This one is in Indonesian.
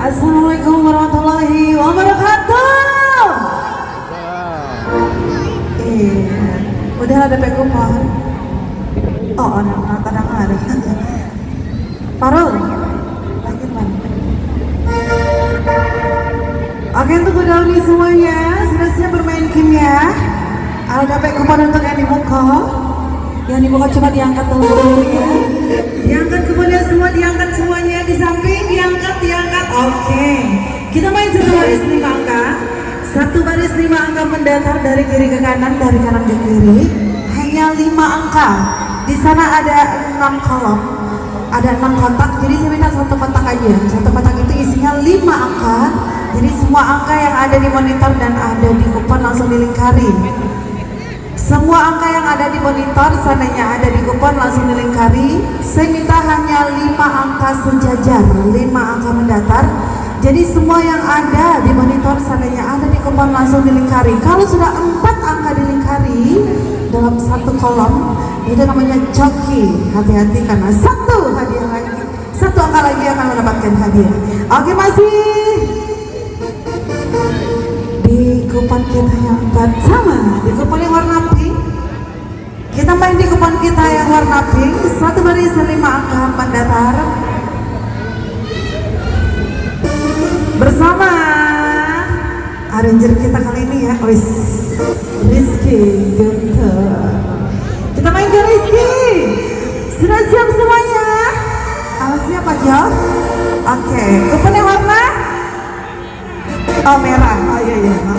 Assalamualaikum warahmatullahi wabarakatuh. Udah ada pekupon. Oh, ada. Farul, lagi mana? Oke, untuk udah nih semuanya, sudah siap bermain game ya. Ada pekupon untuk yang dibuka. Yang dibuka coba diangkat dulu ya. Diangkat kemudian semua, diangkat semuanya di samping, diangkat. Oke, kita main satu baris 5 angka. Satu baris 5 angka mendatar dari kiri ke kanan, dari kanan ke kiri. Hanya 5 angka. Di sana ada 6 kolom, ada 6 kotak. Jadi saya minta satu kotak aja. Satu kotak itu isinya 5 angka. Jadi semua angka yang ada di monitor dan ada di kupon langsung dilingkari. Semua angka yang ada di monitor, sananya ada di kupon langsung dilingkari. Saya minta hanya 5 angka sejajar, 5 angka mendatar. Jadi semua yang ada di monitor, sananya ada di kupon langsung dilingkari. Kalau sudah 4 angka dilingkari dalam satu kolom, itu namanya joki. Hati-hati karena satu hadiah lagi, satu angka lagi akan mendapatkan hadiah. Oke, masih di kupon kita yang pertama, di kupon yang warna pink. Kita main di kupon kita yang warna pink. Satu baris 5 angka mendatar. Bersama arranger kita kali ini ya, Rizky Guntur. Kita main ke Rizky. Sudah siap semuanya? Siap aja. Oke, kupon yang warna merah. Oh iya, merah.